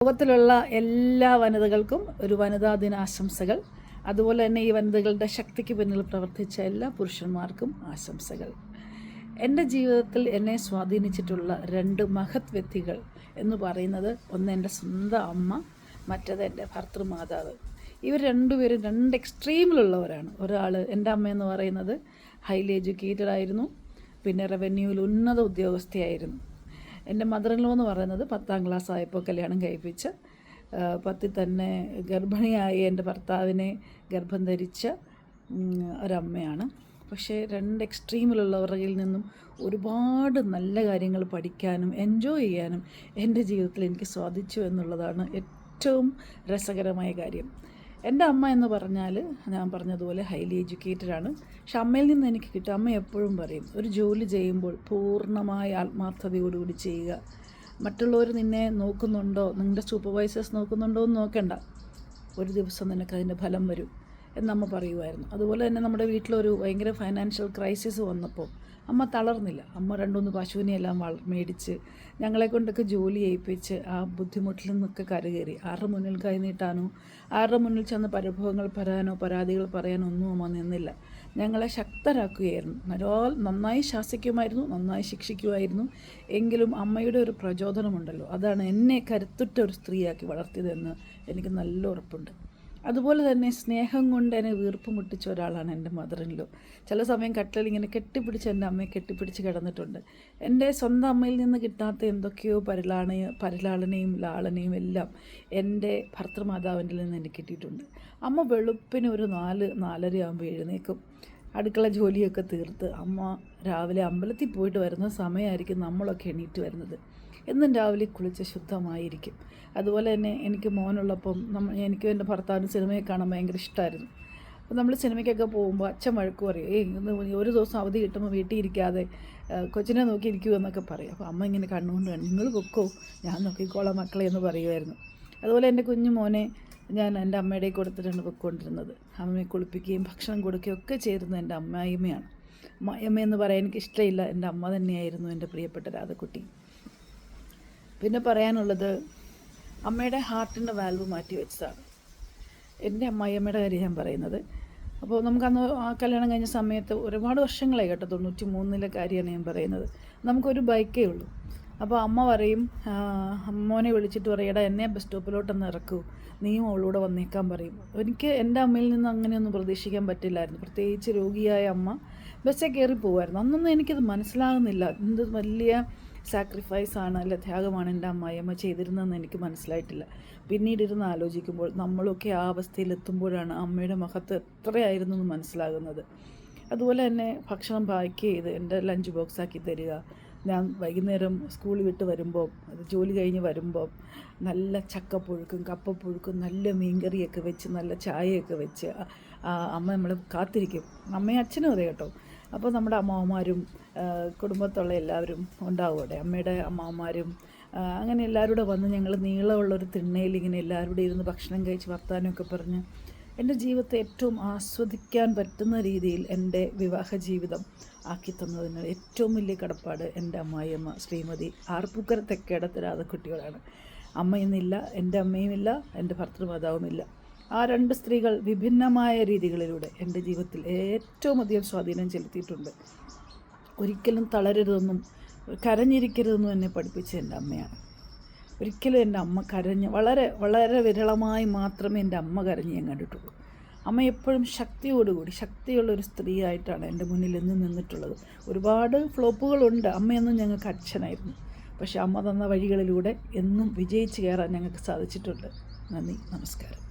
ലോകത്തിലുള്ള എല്ലാ വനിതകൾക്കും ഒരു വനിതാ ദിനാശംസകൾ. അതുപോലെ തന്നെ ഈ വനിതകളുടെ ശക്തിക്ക് പിന്നിൽ പ്രവർത്തിച്ച എല്ലാ പുരുഷന്മാർക്കും ആശംസകൾ. എൻ്റെ ജീവിതത്തിൽ എന്നെ സ്വാധീനിച്ചിട്ടുള്ള രണ്ട് മഹത് വ്യക്തികൾ എന്ന് പറയുന്നത് ഒന്ന് എൻ്റെ സ്വന്തം അമ്മ, മറ്റേത് എൻ്റെ ഭർത്തൃമാതാവ്. ഇവർ രണ്ടുപേരും രണ്ട് എക്സ്ട്രീമിലുള്ളവരാണ്. ഒരാൾ എൻ്റെ അമ്മയെന്ന് പറയുന്നത് ഹൈലി എഡ്യൂക്കേറ്റഡ് ആയിരുന്നു, പിന്നെ റവന്യൂവിൽ ഉന്നത ഉദ്യോഗസ്ഥയായിരുന്നു. എൻ്റെ മദറിൻലോ എന്ന് പറയുന്നത് 10ാം ക്ലാസ് ആയപ്പോൾ കല്യാണം കഴിപ്പിച്ച് 10ൽ തന്നെ ഗർഭിണിയായി എൻ്റെ ഭർത്താവിനെ ഗർഭം ധരിച്ച ഒരമ്മയാണ്. പക്ഷേ രണ്ട് എക്സ്ട്രീമിലുള്ളവരിൽ നിന്നും ഒരുപാട് നല്ല കാര്യങ്ങൾ പഠിക്കാനും എൻജോയ് ചെയ്യാനും എൻ്റെ ജീവിതത്തിൽ എനിക്ക് സാധിച്ചു എന്നുള്ളതാണ് ഏറ്റവും രസകരമായ കാര്യം. എൻ്റെ അമ്മ എന്ന് പറഞ്ഞാൽ ഞാൻ പറഞ്ഞതുപോലെ ഹൈലി എഡ്യൂക്കേറ്റഡ് ആണ്. പക്ഷെ അമ്മയിൽ നിന്ന് എനിക്ക് കിട്ടും, അമ്മ എപ്പോഴും പറയും, ഒരു ജോലി ചെയ്യുമ്പോൾ പൂർണ്ണമായ ആത്മാർത്ഥതയോടുകൂടി ചെയ്യുക. മറ്റുള്ളവർ നിന്നെ നോക്കുന്നുണ്ടോ, നിങ്ങളുടെ സൂപ്പർവൈസേഴ്സ് നോക്കുന്നുണ്ടോ എന്ന് നോക്കണ്ട, ഒരു ദിവസം നിനക്ക് അതിൻ്റെ ഫലം വരും എന്നമ്മ പറയുമായിരുന്നു. അതുപോലെ തന്നെ നമ്മുടെ വീട്ടിലൊരു ഭയങ്കര ഫൈനാൻഷ്യൽ ക്രൈസിസ് വന്നപ്പോൾ അമ്മ തളർന്നില്ല. അമ്മ 2-3 പശുവിനെയെല്ലാം മേടിച്ച് ഞങ്ങളെ കൊണ്ടൊക്കെ ജോലി ചെയ്യിപ്പിച്ച് ആ ബുദ്ധിമുട്ടിൽ നിന്നൊക്കെ കരകയറി. ആരുടെ മുന്നിൽ കൈ നീട്ടാനോ ആരുടെ മുന്നിൽ ചെന്ന് പരിഭവങ്ങൾ പറയാനോ പരാതികൾ പറയാനോ ഒന്നും അമ്മ നിന്നില്ല. ഞങ്ങളെ ശക്തരാക്കുകയായിരുന്നു. നന്നായി ശാസിക്കുമായിരുന്നു, നന്നായി ശിക്ഷിക്കുമായിരുന്നു. എങ്കിലും അമ്മയുടെ ഒരു പ്രചോദനമുണ്ടല്ലോ, അതാണ് എന്നെ കരുത്തുറ്റ ഒരു സ്ത്രീയാക്കി വളർത്തിയതെന്ന് എനിക്ക് നല്ല ഉറപ്പുണ്ട്. അതുപോലെ തന്നെ സ്നേഹം കൊണ്ട് എന്നെ വീർപ്പ് മുട്ടിച്ച ഒരാളാണ് എൻ്റെ മദറിൻലോ. ചില സമയം കട്ടിലിൽ ഇങ്ങനെ കെട്ടിപ്പിടിച്ച് എൻ്റെ അമ്മയെ കെട്ടിപ്പിടിച്ച് കിടന്നിട്ടുണ്ട്. എൻ്റെ സ്വന്തം അമ്മയിൽ നിന്ന് കിട്ടാത്ത എന്തൊക്കെയോ പരിലാളനയും ലാളനയും എല്ലാം എൻ്റെ ഭർത്തൃമാതാവിൻ്റെ നിന്ന് എനിക്ക് കിട്ടിയിട്ടുണ്ട്. അമ്മ വെളുപ്പിന് ഒരു 4-4:30 ആകുമ്പോൾ എഴുന്നേക്കും. അടുക്കള ജോലിയൊക്കെ തീർത്ത് അമ്മ രാവിലെ അമ്പലത്തിൽ പോയിട്ട് വരുന്ന സമയമായിരിക്കും നമ്മളൊക്കെ എണീറ്റ് വരുന്നത്. എന്നും രാവിലെ കുളിച്ച് ശുദ്ധമായിരിക്കും. അതുപോലെ തന്നെ എനിക്ക് മോനുള്ളപ്പം എനിക്കും എൻ്റെ ഭർത്താവിന് സിനിമയെ കാണാൻ ഭയങ്കര ഇഷ്ടമായിരുന്നു. അപ്പോൾ നമ്മൾ സിനിമയ്ക്കൊക്കെ പോകുമ്പോൾ അച്ഛൻ വഴക്ക് പറയും, ഇന്ന് ഒരു ദിവസം അവധി കിട്ടുമ്പോൾ വീട്ടിൽ ഇരിക്കാതെ കൊച്ചിനെ നോക്കിയിരിക്കൂ എന്നൊക്കെ പറയും. അപ്പോൾ അമ്മ ഇങ്ങനെ കണ്ണുകൊണ്ട് നിങ്ങൾ പൊക്കോ, ഞാൻ നോക്കിക്കോളാം മക്കളെ എന്ന് പറയുമായിരുന്നു. അതുപോലെ എൻ്റെ കുഞ്ഞു മോനെ ഞാൻ എൻ്റെ അമ്മയുടെ കൊടുത്തിട്ടാണ് പൊയ്ക്കൊണ്ടിരുന്നത്. അമ്മയെ കുളിപ്പിക്കുകയും ഭക്ഷണം കൊടുക്കുകയും ഒക്കെ ചെയ്തിരുന്നത് എൻ്റെ അമ്മായിമ്മയാണ്. അമ്മയെന്ന് പറയാൻ എനിക്ക് ഇഷ്ടമില്ല, എൻ്റെ അമ്മ തന്നെയായിരുന്നു എൻ്റെ പ്രിയപ്പെട്ട രാധക്കുട്ടി. പിന്നെ പറയാനുള്ളത്, അമ്മയുടെ ഹാർട്ടിൻ്റെ വാൽവ് മാറ്റി വെച്ചതാണ് എൻ്റെ അമ്മായിയമ്മയുടെ കാര്യം ഞാൻ പറയുന്നത്. അപ്പോൾ നമുക്കന്ന് ആ കല്യാണം കഴിഞ്ഞ സമയത്ത് ഒരുപാട് വർഷങ്ങളായി കേട്ടോ, 93-ലെ കാര്യമാണ് ഞാൻ പറയുന്നത്. നമുക്കൊരു ബൈക്കേ ഉള്ളൂ. അപ്പോൾ അമ്മ പറയും, മോനെ വിളിച്ചിട്ട് പറയും, എടാ എന്നെ ബസ് സ്റ്റോപ്പിലോട്ടൊന്ന് ഇറക്കൂ, നീയും അവളൂടെ വന്നേക്കാൻ പറയും. എനിക്ക് എൻ്റെ അമ്മയിൽ നിന്ന് അങ്ങനെയൊന്നും പ്രതീക്ഷിക്കാൻ പറ്റില്ലായിരുന്നു. പ്രത്യേകിച്ച് രോഗിയായ അമ്മ ബസ്സിൽ കയറി പോകുമായിരുന്നു. അന്നൊന്നും എനിക്കത് മനസ്സിലാകുന്നില്ല, എന്ത് വലിയ സാക്രിഫൈസാണ്, അല്ല ത്യാഗമാണ് എൻ്റെ അമ്മായിയമ്മ ചെയ്തിരുന്നതെന്ന് എനിക്ക് മനസ്സിലായിട്ടില്ല. പിന്നീട് ഇരുന്ന് ആലോചിക്കുമ്പോൾ നമ്മളൊക്കെ ആ അവസ്ഥയിലെത്തുമ്പോഴാണ് അമ്മയുടെ മഹത്വം എത്രയായിരുന്നു എന്ന് മനസ്സിലാകുന്നത്. അതുപോലെ തന്നെ ഭക്ഷണം പാക്ക് ചെയ്ത് എൻ്റെ ലഞ്ച് ബോക്സാക്കി തരിക. ഞാൻ വൈകുന്നേരം സ്കൂളിൽ വിട്ട് വരുമ്പോൾ, ജോലി കഴിഞ്ഞ് വരുമ്പോൾ നല്ല ചക്കപ്പുഴുക്കും കപ്പപ്പുഴുക്കും നല്ല മീൻകറിയൊക്കെ വെച്ച് നല്ല ചായയൊക്കെ വെച്ച് അമ്മ നമ്മളെ കാത്തിരിക്കും. അമ്മയും അച്ഛനും അതെ കേട്ടോ. അപ്പോൾ നമ്മുടെ അമ്മാവന്മാരും കുടുംബത്തുള്ള എല്ലാവരും ഉണ്ടാവും അവിടെ. അമ്മയുടെ അമ്മാവന്മാരും അങ്ങനെ എല്ലാവരും കൂടെ വന്ന് ഞങ്ങൾ നീളമുള്ളൊരു തിണ്ണയിൽ ഇങ്ങനെ എല്ലാവരും കൂടെ ഇരുന്ന് ഭക്ഷണം കഴിച്ച് വർത്താനമൊക്കെ പറഞ്ഞ് എൻ്റെ ജീവിതത്തെ ഏറ്റവും ആസ്വദിക്കാൻ പറ്റുന്ന രീതിയിൽ എൻ്റെ വിവാഹ ജീവിതം ആക്കി തന്നതിന് ഏറ്റവും വലിയ കടപ്പാട് എൻ്റെ അമ്മായിയമ്മ ശ്രീമതി ആർപ്പൂക്കര തെക്കേടത്ത് രാധക്കുട്ടിയോടാണ്. അമ്മയെന്നില്ല, എൻ്റെ അമ്മയുമില്ല, എൻ്റെ ഭർത്തൃമാതാവുമില്ല. ആ രണ്ട് സ്ത്രീകൾ വിഭിന്നമായ രീതികളിലൂടെ എൻ്റെ ജീവിതത്തിൽ ഏറ്റവും അധികം സ്വാധീനം ചെലുത്തിയിട്ടുണ്ട്. ഒരിക്കലും തളരരുതെന്നും കരഞ്ഞിരിക്കരുതെന്നും എന്നെ പഠിപ്പിച്ച എൻ്റെ അമ്മയാണ്. ഒരിക്കലും എൻ്റെ അമ്മ വളരെ വളരെ വിരളമായി മാത്രമേ എൻ്റെ അമ്മ കരഞ്ഞ് ഞാൻ കണ്ടിട്ടുള്ളൂ. അമ്മ എപ്പോഴും ശക്തിയുള്ളൊരു സ്ത്രീയായിട്ടാണ് എൻ്റെ മുന്നിൽ എന്നും നിന്നിട്ടുള്ളത്. ഒരുപാട് ഫ്ലോപ്പുകളുണ്ട്. അമ്മയൊന്നും ഞങ്ങൾക്ക് അച്ഛനായിരുന്നു. പക്ഷേ അമ്മ തന്ന വഴികളിലൂടെ എന്നും വിജയിച്ച് കയറാൻ ഞങ്ങൾക്ക് സാധിച്ചിട്ടുണ്ട്. നന്ദി, നമസ്കാരം.